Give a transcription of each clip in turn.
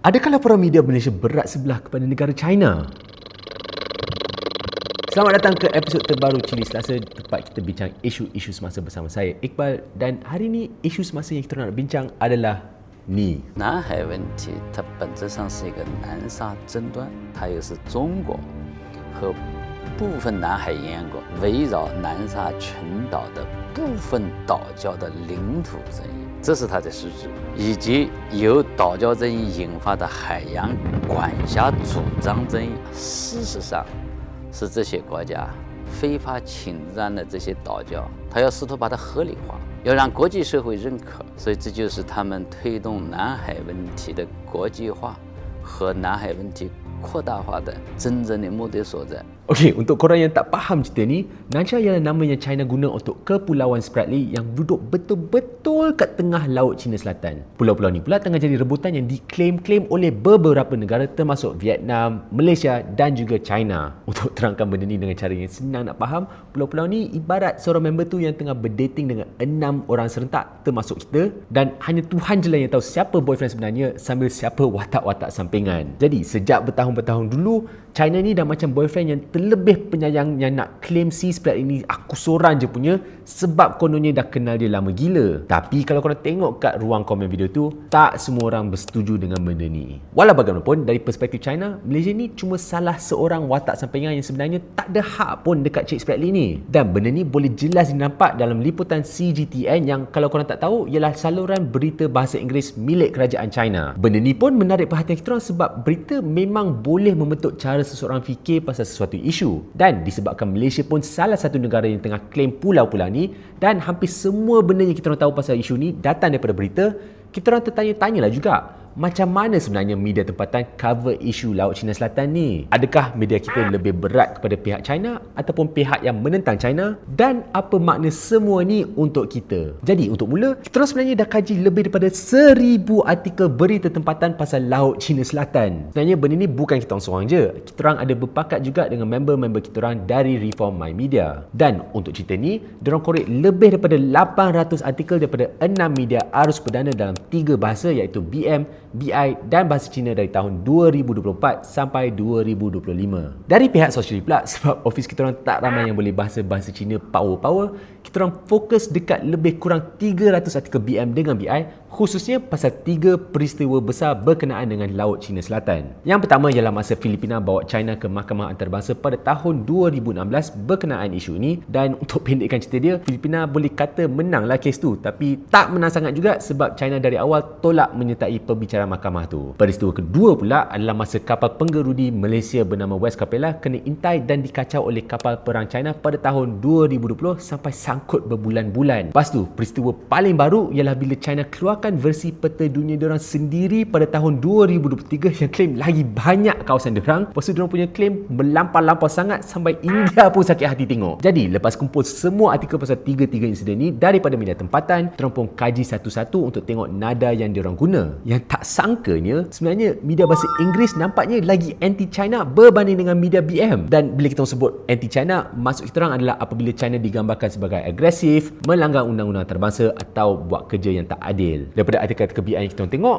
Adakah laporan media Malaysia berat sebelah kepada negara China? Selamat datang ke episod terbaru Cili Selasa, tempat kita bincang isu-isu semasa bersama saya, Iqbal. Dan hari ini, isu semasa yang kita nak bincang adalah ni. 南海问题它本质上是一个南沙争端，它又是中国和部分南海沿岸国围绕南沙群岛的部分岛礁的领土争议，这是它的实质，以及由岛礁争议引发的海洋管辖主张争议。事实上，是这些国家非法侵占的这些岛礁，它要试图把它合理化，要让国际社会认可，所以这就是他们推动南海问题的国际化和南海问题扩大化的真正的目的所在。 Okey, untuk korang yang tak faham cerita ni, Nansha ialah nama yang China guna untuk Kepulauan Spratly yang duduk betul-betul kat tengah Laut Cina Selatan. Pulau-pulau ni pula tengah jadi rebutan yang diklaim-klaim oleh beberapa negara termasuk Vietnam, Malaysia dan juga China. Untuk terangkan benda ni dengan cara yang senang nak faham, pulau-pulau ni ibarat seorang member tu yang tengah berdating dengan 6 orang serentak termasuk kita, dan hanya Tuhan je lah yang tahu siapa boyfriend sebenarnya sambil siapa watak-watak sampingan. Jadi sejak bertahun-bertahun dulu, China ni dah macam boyfriend yang terlebih penyayang yang nak claim si Sprat ini aku seorang je punya sebab kononnya dah kenal dia lama gila. Tapi kalau korang tengok kat ruang komen video tu, tak semua orang bersetuju dengan benda ni. Walau bagaimanapun, dari perspektif China, Malaysia ni cuma salah seorang watak sampingan yang sebenarnya tak ada hak pun dekat Cik Spratly ni. Dan benda ni boleh jelas dinampak dalam liputan CGTN yang kalau korang tak tahu ialah saluran berita bahasa Inggeris milik kerajaan China. Benda ni pun menarik perhatian kita orang sebab berita memang boleh membentuk cara seseorang fikir pasal sesuatu isu, dan disebabkan Malaysia pun salah satu negara yang tengah claim pulau-pulau ni dan hampir semua benda yang kita orang tahu pasal isu ni datang daripada berita, kita orang tertanya-tanyalah juga macam mana sebenarnya media tempatan cover isu Laut Cina Selatan ni. Adakah media kita lebih berat kepada pihak China ataupun pihak yang menentang China, dan apa makna semua ni untuk kita? Jadi untuk mula, kita orang sebenarnya dah kaji lebih daripada 1000 artikel berita tempatan pasal Laut Cina Selatan. Sebenarnya benda ni bukan kita orang seorang je. Kita orang ada berpakat juga dengan member-member kita orang dari Reform My Media. Dan untuk cerita ni, diorang korek lebih daripada 800 artikel daripada 6 media arus perdana dalam 3 bahasa iaitu BM, BI dan bahasa Cina dari tahun 2024 sampai 2025. Dari pihak Socially pula, sebab office kita orang tak ramai yang boleh bahasa Cina power, kita orang fokus dekat lebih kurang 300 artikel BM dengan BI, khususnya pasal 3 peristiwa besar berkenaan dengan Laut Cina Selatan. Yang pertama ialah masa Filipina bawa China ke Mahkamah Antarabangsa pada tahun 2016 berkenaan isu ini, dan untuk pendekkan cerita dia, Filipina boleh kata menanglah kes tu, tapi tak menang sangat juga sebab China dari awal tolak menyertai perbicaraan mahkamah tu. Peristiwa kedua pula adalah masa kapal penggerudi Malaysia bernama West Capella kena intai dan dikacau oleh kapal perang China pada tahun 2020 sampai sangkut berbulan-bulan. Lepas tu, peristiwa paling baru ialah bila China keluarkan versi peta dunia diorang sendiri pada tahun 2023 yang claim lagi banyak kawasan diorang. Lepas tu diorang punya claim melampau-lampau sangat sampai India pun sakit hati tengok. Jadi lepas kumpul semua artikel pasal 3 insiden ni daripada media tempatan, diorang pun kaji satu-satu untuk tengok nada yang diorang guna. Yang tak sangkanya, sebenarnya media bahasa Inggeris nampaknya lagi anti-China berbanding dengan media BM. Dan bila kita sebut anti-China, maksud kita orang adalah apabila China digambarkan sebagai agresif, melanggar undang-undang antarabangsa atau buat kerja yang tak adil. Daripada artikel-artikel BI yang kita orang tengok,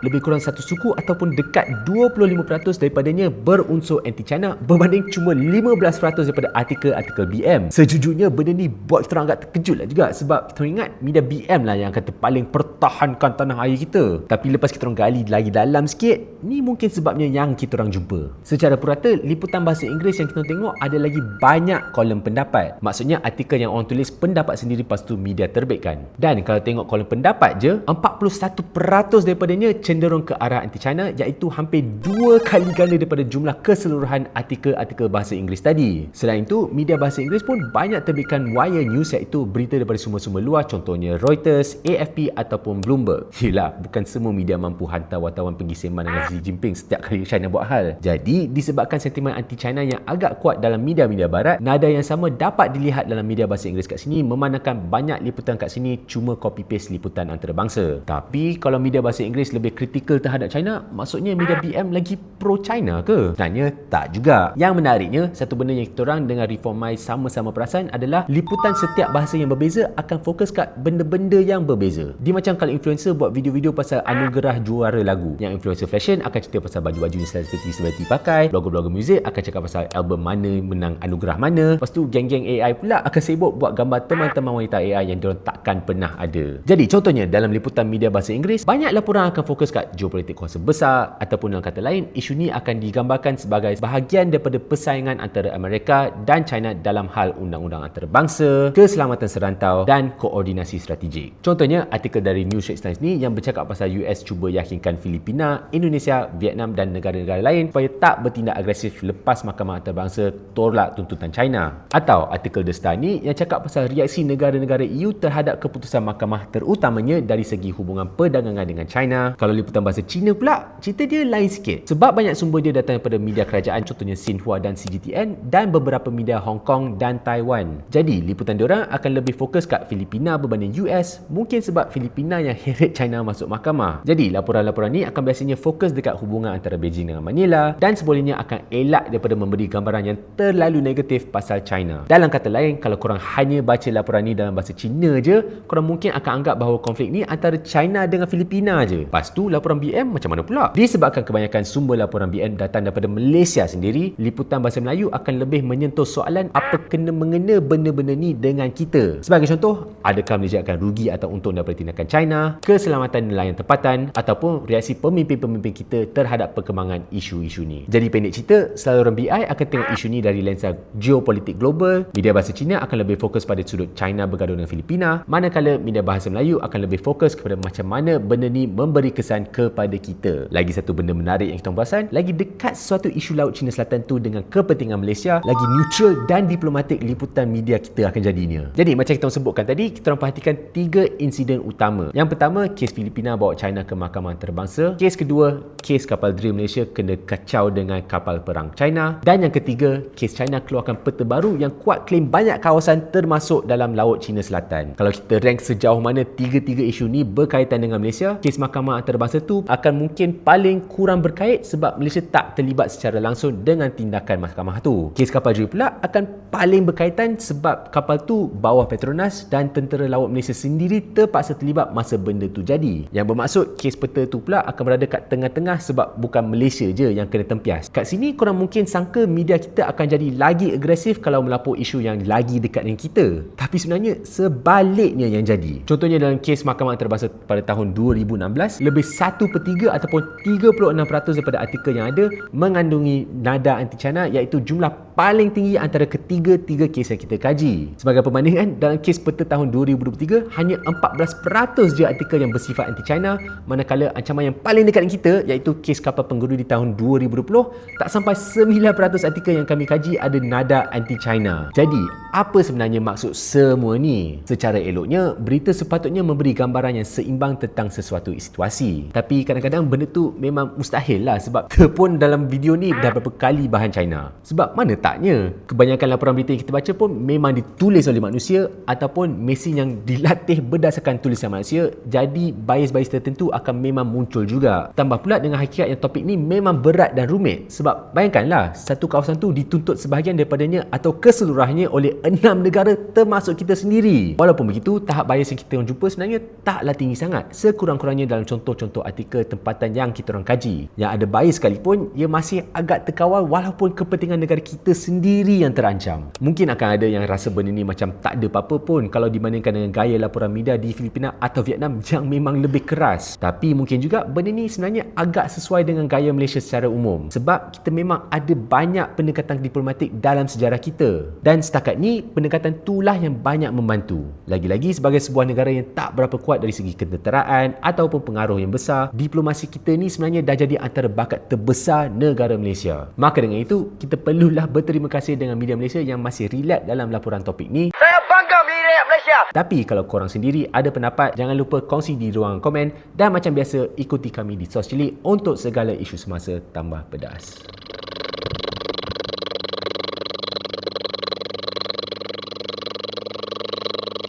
lebih kurang satu suku ataupun dekat 25% daripadanya berunsur anti-China berbanding cuma 15% daripada artikel-artikel BM. Sejujurnya benda ni buat kita orang agak terkejut lah juga sebab kita ingat media BM lah yang kata paling pertahankan tanah air kita. Tapi lepas kita orang gali lagi dalam sikit, ni mungkin sebabnya yang kita orang jumpa. Secara purata, liputan bahasa Inggeris yang kita tengok ada lagi banyak kolom pendapat. Maksudnya artikel yang orang tulis pendapat sendiri lepas tu media terbitkan. Dan kalau tengok kolom pendapat je, 41% daripadanya cenderung ke arah anti-China, iaitu hampir 2 kali ganda daripada jumlah keseluruhan artikel-artikel bahasa Inggeris tadi. Selain itu, media bahasa Inggeris pun banyak terbitkan wire news iaitu berita daripada sumber-sumber luar, contohnya Reuters, AFP ataupun Bloomberg. Yelah, bukan semua media mampu hantar wartawan pergi sembang dengan Xi Jinping setiap kali China buat hal. Jadi, disebabkan sentimen anti-China yang agak kuat dalam media-media barat, nada yang sama dapat dilihat dalam media bahasa Inggeris kat sini, memandangkan banyak liputan kat sini cuma copy-paste liputan antarabangsa. antarabangsa. Tapi kalau media bahasa Inggeris lebih kritikal terhadap China, maksudnya media BM lagi pro-China ke? Sebenarnya tak juga. Yang menariknya, satu benda yang kita orang dengan Reformai sama-sama perasan adalah liputan setiap bahasa yang berbeza akan fokus kat benda-benda yang berbeza. Dia macam kalau influencer buat video-video pasal anugerah juara lagu. Yang influencer fashion akan cerita pasal baju-baju yang selebriti pakai. Blogger-blogger muzik akan cakap pasal album mana menang anugerah mana. Lepas tu geng-geng AI pula akan sibuk buat gambar teman-teman wanita AI yang diorang takkan pernah ada. Jadi contohnya dalam liputan media bahasa Inggeris, banyak laporan akan fokus kat geopolitik kuasa besar, ataupun dalam kata lain, isu ni akan digambarkan sebagai bahagian daripada persaingan antara Amerika dan China dalam hal undang-undang antarabangsa, keselamatan serantau dan koordinasi strategik. Contohnya artikel dari New Straits Times ni yang bercakap pasal US cuba yakinkan Filipina, Indonesia, Vietnam dan negara-negara lain supaya tak bertindak agresif lepas Mahkamah Antarabangsa tolak tuntutan China. Atau artikel The Star ni yang cakap pasal reaksi negara-negara EU terhadap keputusan mahkamah, terutamanya dari segi hubungan perdagangan dengan China. Kalau liputan bahasa Cina pula, cerita dia lain sikit. Sebab banyak sumber dia datang daripada media kerajaan, contohnya Xinhua dan CGTN, dan beberapa media Hong Kong dan Taiwan. Jadi liputan diorang akan lebih fokus kat Filipina berbanding US, mungkin sebab Filipina yang heret China masuk mahkamah. Jadi laporan-laporan ni akan biasanya fokus dekat hubungan antara Beijing dengan Manila, dan sebolehnya akan elak daripada memberi gambaran yang terlalu negatif pasal China. Dalam kata lain, kalau korang hanya baca laporan ni dalam bahasa Cina je, korang mungkin akan anggap bahawa konflik ni antara China dengan Filipina je. Lepas tu laporan BM macam mana pula? Disebabkan kebanyakan sumber laporan BM datang daripada Malaysia sendiri, liputan bahasa Melayu akan lebih menyentuh soalan apa kena-mengena benda-benda ni dengan kita. Sebagai contoh, adakah Malaysia akan rugi atau untung daripada tindakan China, keselamatan nelayan tempatan, ataupun reaksi pemimpin-pemimpin kita terhadap perkembangan isu-isu ni. Jadi pendek cerita, saluran BI akan tengok isu ni dari lensa geopolitik global. Media bahasa Cina akan lebih fokus pada sudut China bergaduh dengan Filipina, manakala media bahasa Melayu akan lebih fokus kepada macam mana benda ni memberi kesan kepada kita. Lagi satu benda menarik yang kita perasan, lagi dekat suatu isu Laut Cina Selatan tu dengan kepentingan Malaysia, lagi neutral dan diplomatik liputan media kita akan jadinya. Jadi macam kita sebutkan tadi, kita perhatikan 3 insiden utama. Yang pertama, kes Filipina bawa China ke Mahkamah Antarabangsa. Kes kedua, kes kapal Dream Malaysia kena kacau dengan kapal perang China. Dan yang ketiga, kes China keluarkan peta baru yang kuat klaim banyak kawasan termasuk dalam Laut Cina Selatan. Kalau kita rank sejauh mana tiga-tiga isu ni berkaitan dengan Malaysia, kes Mahkamah Antarabangsa tu akan mungkin paling kurang berkait sebab Malaysia tak terlibat secara langsung dengan tindakan mahkamah tu. Kes kapal Dream pula akan paling berkaitan sebab kapal tu bawah Petronas dan tentera laut Malaysia sendiri terpaksa terlibat masa benda tu jadi. Yang bermaksud kes peta tu pula akan berada kat tengah-tengah sebab bukan Malaysia je yang kena tempias. Kat sini korang mungkin sangka media kita akan jadi lagi agresif kalau melapor isu yang lagi dekat dengan kita. Tapi sebenarnya sebaliknya yang jadi. Contohnya dalam kes Mahkamah Antarabangsa pada tahun 2016, lebih 1/3 ataupun 36% daripada artikel yang ada mengandungi nada anti-China, iaitu jumlah paling tinggi antara ketiga-tiga kes yang kita kaji. Sebagai perbandingan, dalam kes peta tahun 2023, hanya 14% je artikel yang bersifat anti-China, manakala ancaman yang paling dekat dengan kita, iaitu kes kapal pengguru di tahun 2020, tak sampai 9% artikel yang kami kaji ada nada anti-China. Jadi, apa sebenarnya maksud semua ni? Secara eloknya, berita sepatutnya memberi gambaran yang seimbang tentang sesuatu situasi. Tapi kadang-kadang benda tu memang mustahil lah, sebab terpun dalam video ni dah berapa kali bahan China. Sebab mana taknya, kebanyakan laporan berita yang kita baca pun memang ditulis oleh manusia ataupun mesin yang dilatih berdasarkan tulisan manusia, jadi bias-bias tertentu akan memang muncul juga. Tambah pula dengan hakikat yang topik ni memang berat dan rumit, sebab bayangkanlah satu kawasan tu dituntut sebahagian daripadanya atau keseluruhannya oleh 6 negara termasuk kita sendiri. Walaupun begitu, tahap bias yang kita orang jumpa sebenarnya taklah tinggi sangat, sekurang-kurangnya dalam contoh-contoh artikel tempatan yang kita orang kaji. Yang ada bias sekalipun, ia masih agak terkawal walaupun kepentingan negara kita sendiri yang terancam. Mungkin akan ada yang rasa benda ni macam tak ada apa-apa pun kalau dibandingkan dengan gaya laporan media di Filipina atau Vietnam yang memang lebih keras. Tapi mungkin juga benda ni sebenarnya agak sesuai dengan gaya Malaysia secara umum, sebab kita memang ada banyak pendekatan diplomatik dalam sejarah kita, dan setakat ni pendekatan itulah yang banyak membantu. Lagi-lagi sebagai sebuah negara yang tak berapa kuat dari segi ketenteraan ataupun pengaruh yang besar, diplomasi kita ni sebenarnya dah jadi antara bakat terbesar negara Malaysia. Maka dengan itu, kita perlulah berterima kasih dengan media Malaysia yang masih relax dalam laporan topik ni. Saya bangga media Malaysia. Tapi kalau korang sendiri ada pendapat, jangan lupa kongsi di ruangan komen, dan macam biasa ikuti kami di Sos Cilik untuk segala isu semasa tambah pedas.